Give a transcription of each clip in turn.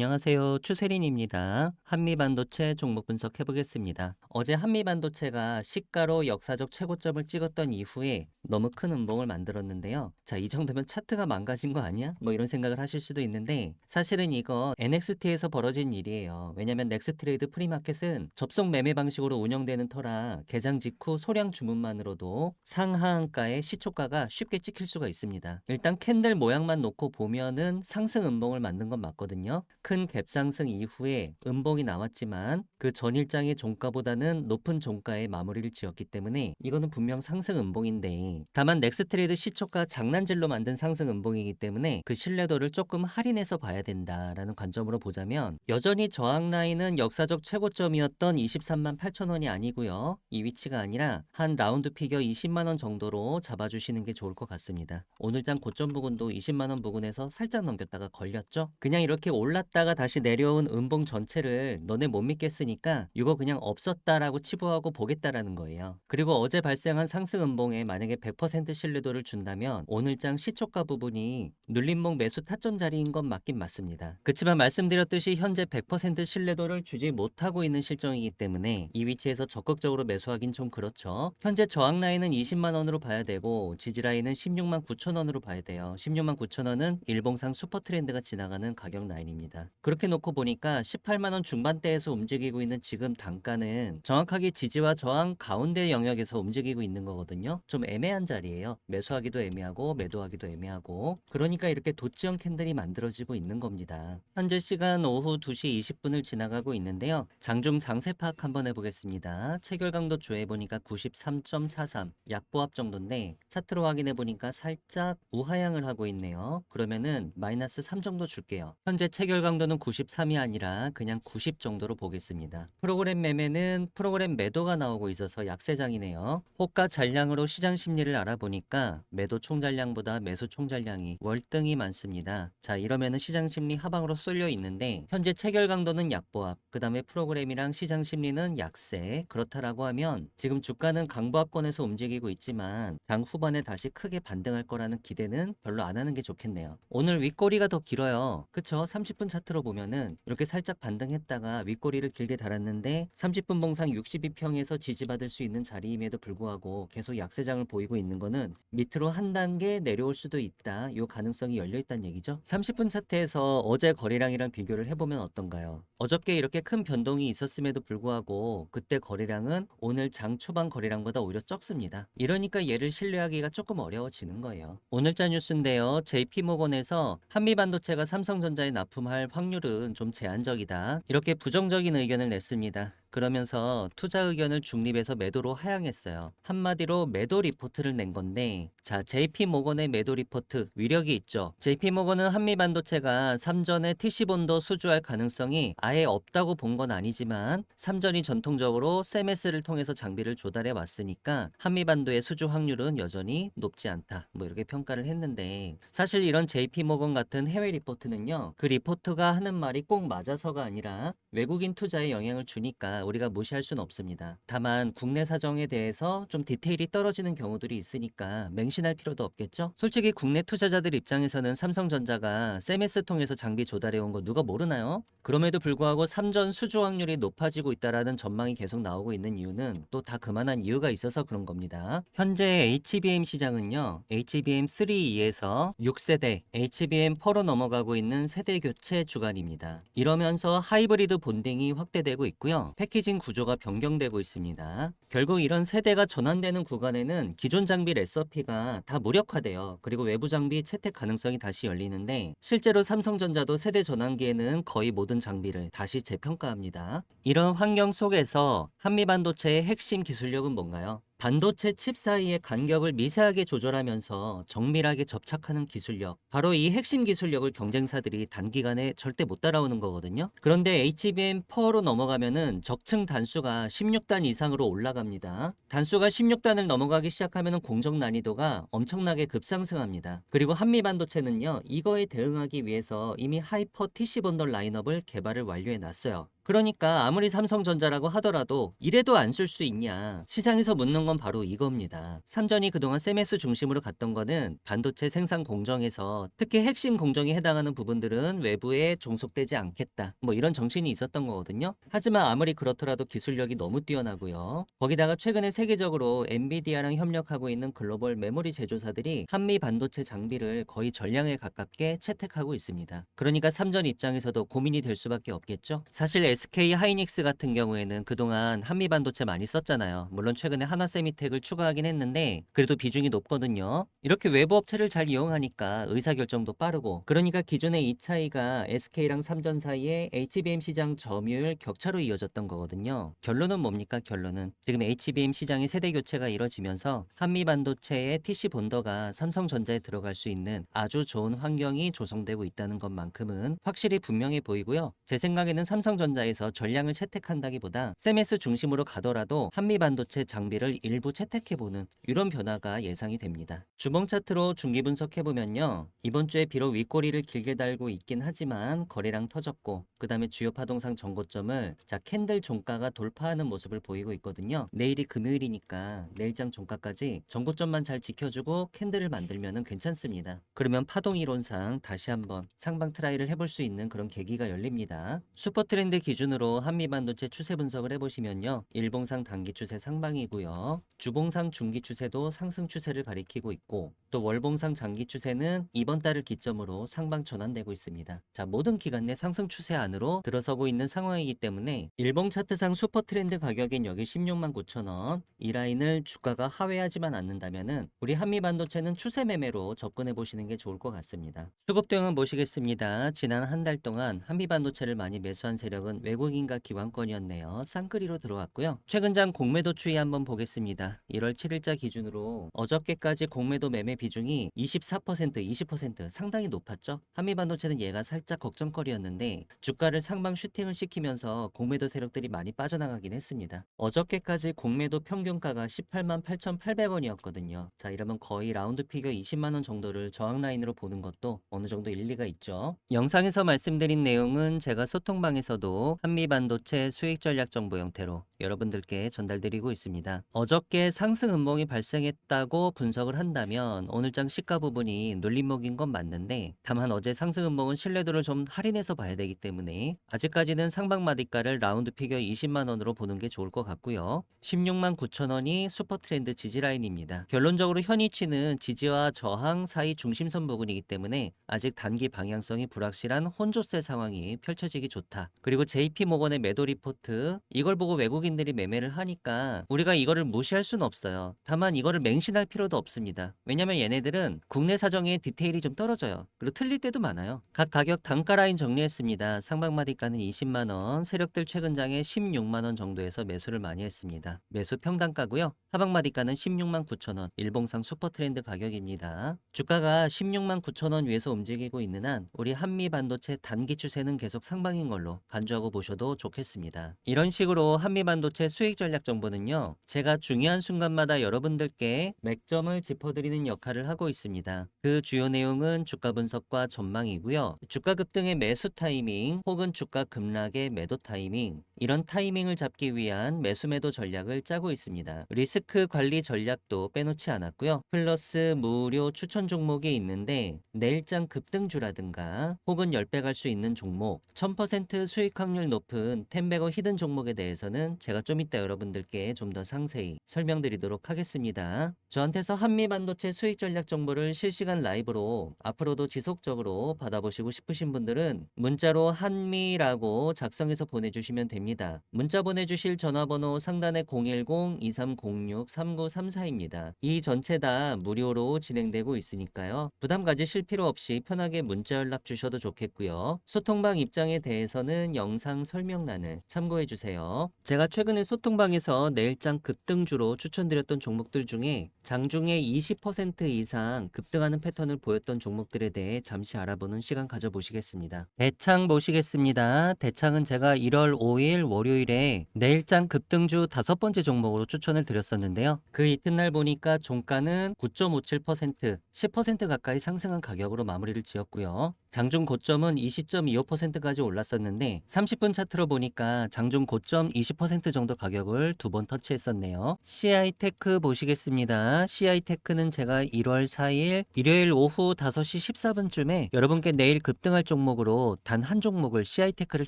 안녕하세요. 추세린입니다. 한미반도체 종목 분석해 보겠습니다. 어제 한미반도체가 시가로 역사적 최고점을 찍었던 이후에 너무 큰 음봉을 만들었는데요. 자, 이 정도면 차트가 망가진 거 아니야? 뭐 이런 생각을 하실 수도 있는데 사실은 이거 NXT에서 벌어진 일이에요. 왜냐면 넥스트레이드 프리마켓은 접속 매매 방식으로 운영되는 터라 개장 직후 소량 주문만으로도 상하한가의 시초가가 쉽게 찍힐 수가 있습니다. 일단 캔들 모양만 놓고 보면은 상승 음봉을 만든 건 맞거든요. 큰 갭 상승 이후에 음봉이 나왔지만 그 전일장의 종가보다는 높은 종가에 마무리를 지었기 때문에 이거는 분명 상승 음봉인데, 다만 넥스트레이드 시초가 장난질로 만든 상승 음봉이기 때문에 그 신뢰도를 조금 할인해서 봐야 된다라는 관점으로 보자면 여전히 저항 라인은 역사적 최고점이었던 23만 8천 원이 아니고요. 이 위치가 아니라 한 라운드 피겨 20만 원 정도로 잡아주시는 게 좋을 것 같습니다. 오늘장 고점 부근도 20만 원 부근에서 살짝 넘겼다가 걸렸죠. 그냥 이렇게 올랐다가 다시 내려온 음봉 전체를 너네 못 믿겠으니까 이거 그냥 없었다라고 치부하고 보겠다라는 거예요. 그리고 어제 발생한 상승 음봉에 만약에 100% 신뢰도를 준다면 오늘장 시초가 부분이 눌림목 매수 타점 자리인 건 맞긴 맞습니다. 그렇지만 말씀드렸듯이 현재 100% 신뢰도를 주지 못하고 있는 실정이기 때문에 이 위치에서 적극적으로 매수하긴 좀 그렇죠. 현재 저항 라인은 20만 원으로 봐야 되고 지지 라인은 16만 9천 원으로 봐야 돼요. 16만 9천 원은 일봉상 슈퍼 트렌드가 지나가는 가격 라인입니다. 그렇게 놓고 보니까 18만 원 중반대에서 움직이고 있는 지금 단가는 정확하게 지지와 저항 가운데 영역에서 움직이고 있는 거거든요. 좀 애매한 자리예요. 매수하기도 애매하고 매도하기도 애매하고, 그러니까 이렇게 도치형 캔들이 만들어지고 있는 겁니다. 현재 시간 오후 2시 20분을 지나가고 있는데요. 장중 장세 파악 한번 해보겠습니다. 체결 강도 조회해보니까 93.43 약보합 정도인데 차트로 확인해보니까 살짝 우하향을 하고 있네요. 그러면은 마이너스 3 정도 줄게요. 현재 체결 강도는 93이 아니라 그냥 90 정도로 보겠습니다. 프로그램 매매는 프로그램 매도가 나오고 있어서 약세장이네요. 호가 잔량으로 시장 심리를 알아보니까 매도 총잔량보다 매수 총잔량이 월등히 많습니다. 자, 이러면은 시장 심리 하방으로 쏠려 있는데 현재 체결 강도는 약보합, 그 다음에 프로그램이랑 시장 심리는 약세. 그렇다라고 하면 지금 주가는 강보합권에서 움직이고 있지만 장 후반에 다시 크게 반등할 거라는 기대는 별로 안 하는 게 좋겠네요. 오늘 윗꼬리가 더 길어요. 그쵸? 30분 차트로 보면은 이렇게 살짝 반등했다가 윗꼬리를 길게 달았는데 30분 봉상 62평에서 지지받을 수 있는 자리임에도 불구하고 계속 약세장을 보이고 있는 거는 밑으로 한 단계 내려올 수도 있다. 이 가능성이 열려 있다는 얘기죠. 30분 차트에서 어제 거래량이랑 비교를 해보면 어떤가요? 어저께 이렇게 큰 변동이 있었음에도 불구하고 그때 거래량은 오늘 장 초반 거래량보다 오히려 적습니다. 이러니까 얘를 신뢰하기가 조금 어려워지는 거예요. 오늘자 뉴스인데요. JP모건에서 한미반도체가 삼성전자에 납품할 확률은 좀 제한적이다, 이렇게 부정적인 의견을 냈습니다. 그러면서 투자 의견을 중립에서 매도로 하향했어요. 한마디로 매도 리포트를 낸 건데, 자, JP모건의 매도 리포트 위력이 있죠. JP모건은 한미반도체가 삼전에 TC본도 수주할 가능성이 아예 없다고 본 건 아니지만 삼전이 전통적으로 세메스를 통해서 장비를 조달해 왔으니까 한미반도의 수주 확률은 여전히 높지 않다, 뭐 이렇게 평가를 했는데, 사실 이런 JP모건 같은 해외 리포트는요, 그 리포트가 하는 말이 꼭 맞아서가 아니라 외국인 투자에 영향을 주니까 우리가 무시할 수는 없습니다. 다만 국내 사정에 대해서 좀 디테일이 떨어지는 경우들이 있으니까 맹신할 필요도 없겠죠. 솔직히 국내 투자자들 입장에서는 삼성전자가 세메스 통해서 장비 조달해 온 거 누가 모르나요? 그럼에도 불구하고 삼전 수주 확률이 높아지고 있다라는 전망이 계속 나오고 있는 이유는 또 다 그만한 이유가 있어서 그런 겁니다. 현재 HBM 시장은요, HBM3E에서 6세대 HBM4로 넘어가고 있는 세대 교체 주간입니다. 이러면서 하이브리드 본딩이 확대되고 있고요, 패키징 구조가 변경되고 있습니다. 결국 이런 세대가 전환되는 구간에는 기존 장비 레서피가 다 무력화돼요. 그리고 외부 장비 채택 가능성이 다시 열리는데, 실제로 삼성전자도 세대 전환기에는 거의 모든 장비를 다시 재평가합니다. 이런 환경 속에서 한미반도체의 핵심 기술력은 뭔가요? 반도체 칩 사이의 간격을 미세하게 조절하면서 정밀하게 접착하는 기술력, 바로 이 핵심 기술력을 경쟁사들이 단기간에 절대 못 따라오는 거거든요. 그런데 HBM4로 넘어가면은 적층 단수가 16단 이상으로 올라갑니다. 단수가 16단을 넘어가기 시작하면은 공정 난이도가 엄청나게 급상승합니다. 그리고 한미반도체는요, 이거에 대응하기 위해서 이미 하이퍼 TC 본더 라인업을 개발을 완료해 놨어요. 그러니까 아무리 삼성전자라고 하더라도 이래도 안 쓸 수 있냐. 시장에서 묻는 건 바로 이겁니다. 삼전이 그동안 CMS 중심으로 갔던 거는 반도체 생산 공정에서 특히 핵심 공정에 해당하는 부분들은 외부에 종속되지 않겠다. 뭐 이런 정신이 있었던 거거든요. 하지만 아무리 그렇더라도 기술력이 너무 뛰어나고요. 거기다가 최근에 세계적으로 엔비디아랑 협력하고 있는 글로벌 메모리 제조사들이 한미 반도체 장비를 거의 전량에 가깝게 채택하고 있습니다. 그러니까 삼전 입장에서도 고민이 될 수밖에 없겠죠. 사실 SK 하이닉스 같은 경우에는 그동안 한미 반도체 많이 썼잖아요. 물론 최근에 하나세미텍을 추가하긴 했는데 그래도 비중이 높거든요. 이렇게 외부 업체를 잘 이용하니까 의사결정도 빠르고, 그러니까 기존의 이 차이가 SK랑 삼전 사이에 HBM 시장 점유율 격차로 이어졌던 거거든요. 결론은 뭡니까? 결론은 지금 HBM 시장의 세대 교체가 이뤄지면서 한미 반도체의 TC 본더가 삼성전자에 들어갈 수 있는 아주 좋은 환경이 조성되고 있다는 것만큼은 확실히 분명해 보이고요. 제 생각에는 삼성전자에서 전량을 채택한다기보다 CMS 중심으로 가더라도 한미 반도체 장비를 일부 채택해보는 이런 변화가 예상이 됩니다. 주봉 차트로 중기 분석해보면요. 이번 주에 비록 윗꼬리를 길게 달고 있긴 하지만 거래량 터졌고, 그 다음에 주요 파동상 전고점을 캔들 종가가 돌파하는 모습을 보이고 있거든요. 내일이 금요일이니까 내일장 종가까지 전고점만 잘 지켜주고 캔들을 만들면 괜찮습니다. 그러면 파동 이론상 다시 한번 상방 트라이를 해볼 수 있는 그런 계기가 열립니다. 슈퍼 트렌드 기준으로 한미 반도체 추세 분석을 해보시면요. 일봉상 단기 추세 상방이고요. 주봉상 중기 추세도 상승 추세를 가리키고 있고, 또 월봉상 장기 추세는 이번 달을 기점으로 상방 전환되고 있습니다. 자, 모든 기간 내 상승 추세 안으로 들어서고 있는 상황이기 때문에 일봉 차트상 슈퍼 트렌드 가격인 여기 16만 9천 원, 이 라인을 주가가 하회하지만 않는다면은 우리 한미 반도체는 추세 매매로 접근해 보시는 게 좋을 것 같습니다. 수급도형은 보시겠습니다. 지난 한 달 동안 한미 반도체를 많이 매수한 세력은 외국인과 기관권이었네요. 쌍끌이로 들어왔고요. 최근 장 공매도 추이 한번 보겠습니다. 1월 7일자 기준으로 어저께까지 공매도 매매 비중이 24%, 20% 상당히 높았죠. 한미 반도체는 얘가 살짝 걱정거리였는데 주가를 상방 슈팅을 시키면서 공매도 세력들이 많이 빠져나가긴 했습니다. 어저께까지 공매도 평균가가 18만 8,800원이었거든요. 자, 이러면 거의 라운드 피겨 20만 원 정도를 저항 라인으로 보는 것도 어느 정도 일리가 있죠. 영상에서 말씀드린 내용은 제가 소통방에서도 한미 반도체 수익 전략 정보 형태로 여러분들께 전달드리고 있습니다. 어저께 상승 음봉이 발생했다고 분석을 한다면 오늘장 시가 부분이 눌림목인 건 맞는데, 다만 어제 상승 음봉은 신뢰도를 좀 할인해서 봐야 되기 때문에 아직까지는 상방 마디가를 라운드 피겨 20만 원으로 보는 게 좋을 것 같고요. 16만 9천 원이 슈퍼 트렌드 지지 라인입니다. 결론적으로 현 위치는 지지와 저항 사이 중심선 부분이기 때문에 아직 단기 방향성이 불확실한 혼조세 상황이 펼쳐지기 좋다. 그리고 JP 모건의 매도 리포트, 이걸 보고 외국인들이 매매를 하니까 우리가 이거를 무시할 수는 없어요. 다만 이거를 맹신할 필요도 없습니다. 왜냐면 얘네들은 국내 사정에 디테일이 좀 떨어져요. 그리고 틀릴 때도 많아요. 각 가격 단가 라인 정리했습니다. 상방마디가는 20만원, 세력들 최근 장에 16만원 정도에서 매수를 많이 했습니다. 매수 평단가고요. 하방마디가는 16만 9천원, 일봉상 슈퍼트렌드 가격입니다. 주가가 16만 9천원 위에서 움직이고 있는 한 우리 한미 반도체 단기 추세는 계속 상방인 걸로 간주하고 보셔도 좋겠습니다. 이런 식으로 한미 반도체 수익 전략 정보는요, 제가 중요한 순간마다 여러분들께 맥점을 짚어드리는 역할을 하고 있습니다. 그 주요 내용은 주가 분석과 전망이고요. 주가 급등의 매수 타이밍 혹은 주가 급락의 매도 타이밍, 이런 타이밍을 잡기 위한 매수 매도 전략을 짜고 있습니다. 리스크 관리 전략도 빼놓지 않았고요. 플러스 무료 추천 종목이 있는데 내일장 급등주라든가 혹은 10배 갈 수 있는 종목, 1000% 수익 확률 높은 텐베거 히든 종목에 대해서는 제가 좀 이따 여러분들께 좀 더 상세히 설명드리도록 하겠습니다. 저한테서 한미 반도체 수익 전략 정보를 실시간 라이브로 앞으로도 지속적으로 받아보시고 싶으신 분들은 문자로 한미라고 작성해서 보내주시면 됩니다. 문자 보내주실 전화번호 상단에 010-2306-3934입니다. 이 전체 다 무료로 진행되고 있으니까요. 부담 가지실 필요 없이 편하게 문자 연락 주셔도 좋겠고요. 소통방 입장에 대해서는 영상 설명란을 참고해주세요. 제가 최근에 소통방에서 내일장 급등주로 추천드렸던 종목들 중에 장중에 20% 20% 이상 급등하는 패턴을 보였던 종목들에 대해 잠시 알아보는 시간 가져보시겠습니다. 대창 보시겠습니다. 대창은 제가 1월 5일 월요일에 내일장 급등주 5번째 종목으로 추천을 드렸었는데요. 그 이튿날 보니까 종가는 9.57%, 10% 가까이 상승한 가격으로 마무리를 지었고요. 장중 고점은 20.25%까지 올랐었는데 30분 차트로 보니까 장중 고점 20% 정도 가격을 두 번 터치했었네요. CI테크 보시겠습니다. CI테크는 제가 1월 4일 일요일 오후 5시 14분쯤에 여러분께 내일 급등할 종목으로 단 한 종목을 CI테크를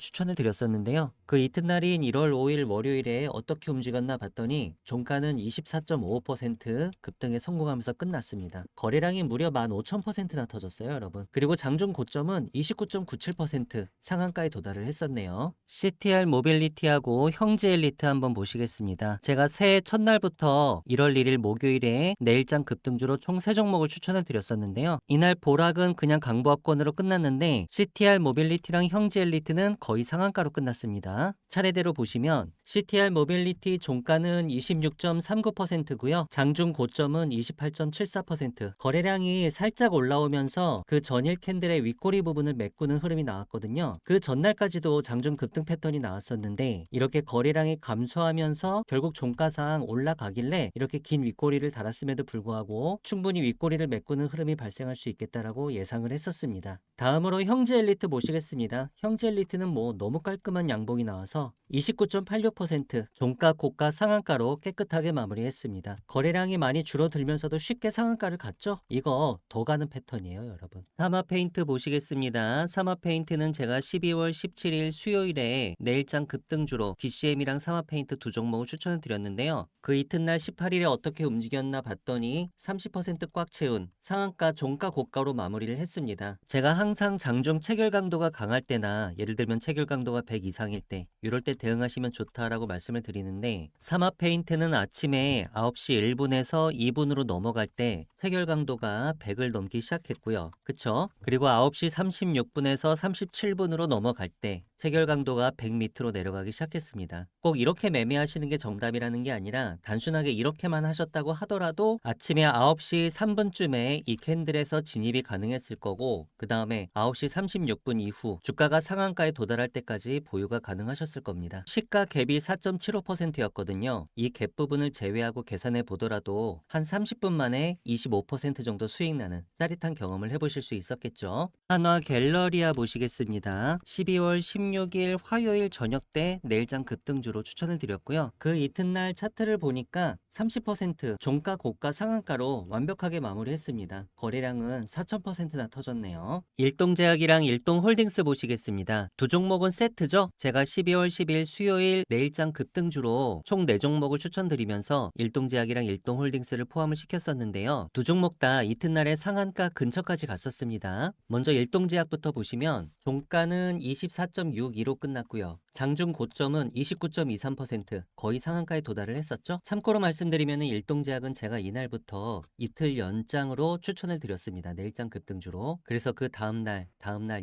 추천을 드렸었는데요. 그 이튿날인 1월 5일 월요일에 어떻게 움직였나 봤더니 종가는 24.55% 급등에 성공하면서 끝났습니다. 거래량이 무려 15,000%나 터졌어요, 여러분. 그리고 장중 고점은 29.97% 상한가에 도달을 했었네요. CTR 모빌리티하고 형제엘리트 한번 보시겠습니다. 제가 새해 첫날부터 1월 1일 목요일에 내일장 급등주로 총 3종목을 추천을 드렸었는데요. 이날 보락은 그냥 강보합권으로 끝났는데 CTR 모빌리티랑 형제엘리트는 거의 상한가로 끝났습니다. 차례대로 보시면 CTR 모빌리티 종가는 26.39%고요. 장중 고점은 28.74%. 거래량이 살짝 올라오면서 그 전일 캔들의 윗꼬리 부분을 메꾸는 흐름이 나왔거든요. 그 전날까지도 장중 급등 패턴이 나왔었는데 이렇게 거래량이 감소하면서 결국 종가상 올라가길래 이렇게 긴 윗꼬리를 달았음에도 불구하고 충분히 윗꼬리를 메꾸는 흐름이 발생할 수 있겠다라고 예상을 했었습니다. 다음으로 형제엘리트 보시겠습니다. 형제엘리트는 뭐 너무 깔끔한 양봉이 나와서 29.86% 종가 고가 상한가로 깨끗하게 마무리했습니다. 거래량이 많이 줄어들면서도 쉽게 상한가를 갔죠? 이거 더 가는 패턴이에요, 여러분. 사마페인트 보시겠습니다. 사마페인트는 제가 12월 17일 수요일에 내일장 급등주로 DCM이랑 사마페인트 두 종목을 추천을 드렸는데요. 그 이튿날 18일에 어떻게 움직였나 봤더니 30% 꽉 채운 상한가 종가 고가로 마무리를 했습니다. 제가 항상 장중 체결 강도가 강할 때나 예를 들면 체결 강도가 100 이상일 때 이럴 때 대응하시면 좋다라고 말씀을 드리는데 사마페인트는 아침에 9시 1분에서 2분으로 넘어갈 때 체결 강도가 100을 넘기 시작했고요. 그쵸? 그리고 9시 36분에서 37분으로 넘어갈 때 체결 강도가 100 밑으로 내려가기 시작했습니다. 꼭 이렇게 매매하시는 게 정답이라는 게 아니라 단순하게 이렇게만 하셨다고 하더라도 아침에 9시 3분쯤에 이 캔들에서 진입이 가능했을 거고 그 다음에 9시 36분 이후 주가가 상한가에 도달할 때까지 보유가 가능하셨을 겁니다. 시가 갭이 4.75%였거든요. 이 갭 부분을 제외하고 계산해 보더라도 한 30분 만에 25% 정도 수익 나는 짜릿한 경험을 해보실 수 있었겠죠. 한화 갤러리아 보시겠습니다. 12월 16일 화요일 저녁 때 내일장 급등주로 추천을 드렸고요. 그 이튿날 차트를 보니까 30% 종가 고가 상한가로 완벽하게 마무리했습니다. 거래량은 4,000%나 터졌네요. 일동제약이랑 일동홀딩스 보시겠습니다. 두 종목은 세트죠. 제가 12월 10일 수요일 내일장 급등주로 총 4종목을 추천드리면서 일동제약이랑 일동홀딩스를 포함을 시켰었는데요. 두 종목 다 이튿날에 상한가 근처까지 갔었습니다. 먼저 일동제약부터 보시면 종가는 24.62로 끝났고요. 장중 고점은 29.23% 거의 상한가에 도달을 했었죠. 참고로 말씀드리면 일동제약은 제가 이날부터 이틀 연장으로 추천을 드렸습니다. 내일장 급등주로. 그래서 그 다음날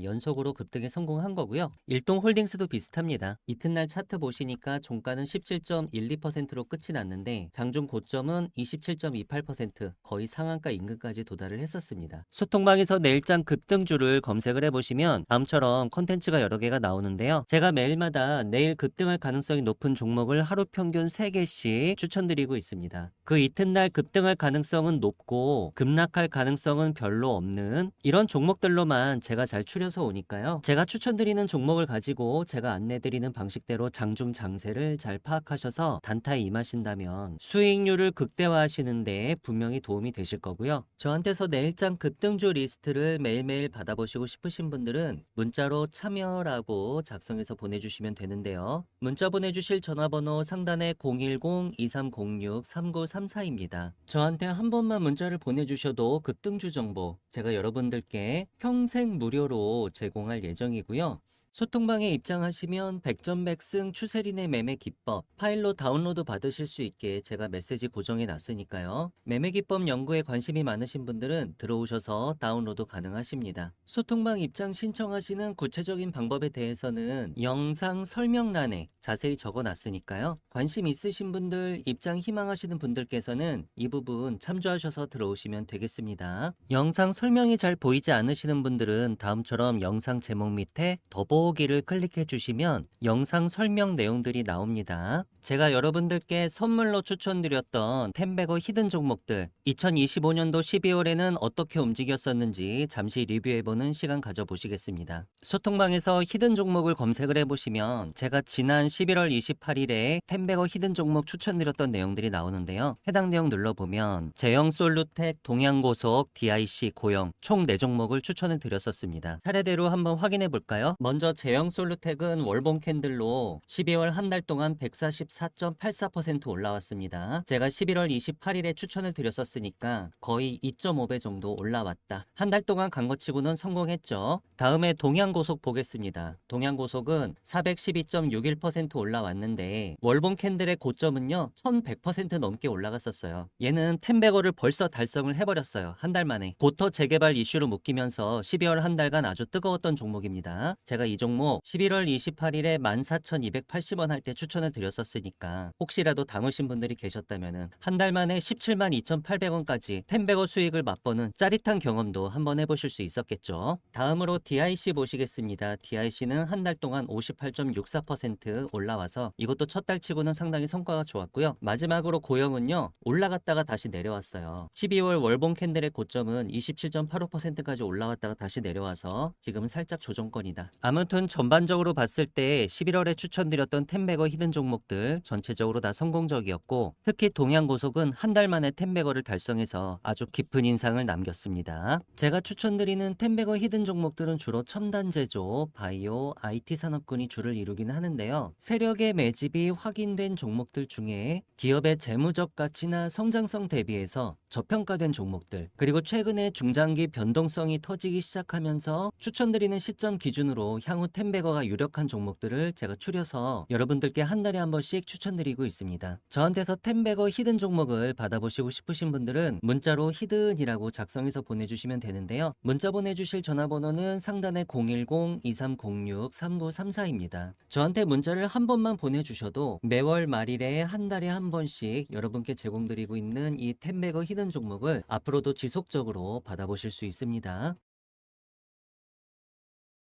연속으로 급등에 성공한 거고요. 일동홀딩스도 비슷합니다. 이튿날 차트 보시니까 종가는 17.12%로 끝이 났는데 장중 고점은 27.28% 거의 상한가 인근까지 도달을 했었습니다. 소통방에서 내일장 급등주를 검색을 해보시면 다음처럼 콘텐츠가 여러 개가 나오는데요. 제가 매일마다 내일 급등할 가능성이 높은 종목을 하루 평균 3개씩 추천드리고 있습니다. 그 이튿날 급등할 가능성은 높고 급락할 가능성은 별로 없는 이런 종목들로만 제가 잘 추려서 오니까요. 제가 추천드리는 종목을 가지고 제가 안내드리는 방식대로 장중 장세를 잘 파악하셔서 단타에 임하신다면 수익률을 극대화하시는데 분명히 도움이 되실 거고요. 저한테서 내일장 급등주 리스트를 매일매일 받아보시고 싶으신 분들은 문자로 참여라고 작성해서 보내주시면 되는데요. 문자 보내주실 전화번호 상단에 010-2306-3934입니다. 저한테 한 번만 문자를 보내주셔도 급등주 정보 제가 여러분들께 평생 무료로 제공할 예정이고요. 소통방에 입장하시면 백전백승 추세린의 매매 기법 파일로 다운로드 받으실 수 있게 제가 메시지 고정해 놨으니까요. 매매 기법 연구에 관심이 많으신 분들은 들어오셔서 다운로드 가능하십니다. 소통방 입장 신청하시는 구체적인 방법에 대해서는 영상 설명란에 자세히 적어 놨으니까요. 관심 있으신 분들, 입장 희망하시는 분들께서는 이 부분 참조하셔서 들어오시면 되겠습니다. 영상 설명이 잘 보이지 않으시는 분들은 다음처럼 영상 제목 밑에 더보기를 클릭해 주시면 영상 설명 내용들이 나옵니다. 제가 여러분들께 선물로 추천드렸던 템베거 히든 종목들 2025년도 12월에는 어떻게 움직였었는지 잠시 리뷰해보는 시간 가져보시겠습니다. 소통방에서 히든 종목을 검색을 해보시면 제가 지난 11월 28일에 템베거 히든 종목 추천드렸던 내용들이 나오는데요. 해당 내용 눌러보면 제형 솔루텍, 동양고속, DIC, 고영 총 4종목을 추천을 드렸었습니다. 차례대로 한번 확인해 볼까요? 먼저 제형 솔루텍은 월봉 캔들로 12월 한 달 동안 144.84% 올라왔습니다. 제가 11월 28일에 추천을 드렸었으니까 거의 2.5배 정도 올라왔다. 한 달 동안 간 것 치고는 성공했죠. 다음에 동양고속 보겠습니다. 동양고속은 412.61% 올라왔는데 월봉 캔들의 고점은요 1100% 넘게 올라갔었어요. 얘는 템베거를 벌써 달성을 해버렸어요. 한 달 만에. 고터 재개발 이슈로 묶이면서 12월 한 달간 아주 뜨거웠던 종목입니다. 제가 이 종목 11월 28일에 14,280원 할 때 추천을 드렸었으니까 혹시라도 담으신 분들이 계셨다면 한 달 만에 17만 2,800원까지 템베거 수익을 맛보는 짜릿한 경험도 한번 해보실 수 있었겠죠. 다음으로 DIC 보시겠습니다. DIC는 한 달 동안 58.64% 올라와서 이것도 첫 달 치고는 상당히 성과가 좋았고요. 마지막으로 고영은요 올라갔다가 다시 내려왔어요. 12월 월봉 캔들의 고점은 27.85%까지 올라갔다가 다시 내려와서 지금은 살짝 조정권이다. 아무튼 전반적으로 봤을 때 11월에 추천드렸던 템베거 히든 종목들 전체적으로 다 성공적이었고 특히 동양고속은 한 달 만에 템베거를 달성해서 아주 깊은 인상을 남겼습니다. 제가 추천드리는 템베거 히든 종목들은 주로 첨단 제조, 바이오, IT 산업군이 주를 이루기는 하는데요. 세력의 매집이 확인된 종목들 중에 기업의 재무적 가치나 성장성 대비해서 저평가된 종목들 그리고 최근에 중장기 변동성이 터지기 시작하면서 추천드리는 시점 기준으로 향후 템베거가 유력한 종목들을 제가 추려서 여러분들께 한 달에 한 번씩 추천드리고 있습니다. 저한테서 템베거 히든 종목을 받아보시고 싶으신 분들은 문자로 히든이라고 작성해서 보내주시면 되는데요. 문자 보내주실 전화번호는 상단에 010-2306-3934입니다. 저한테 문자를 한 번만 보내주셔도 매월 말일에 한 달에 한 번씩 여러분께 제공드리고 있는 이 템베거 히든 종목을 앞으로도 지속적으로 받아보실 수 있습니다.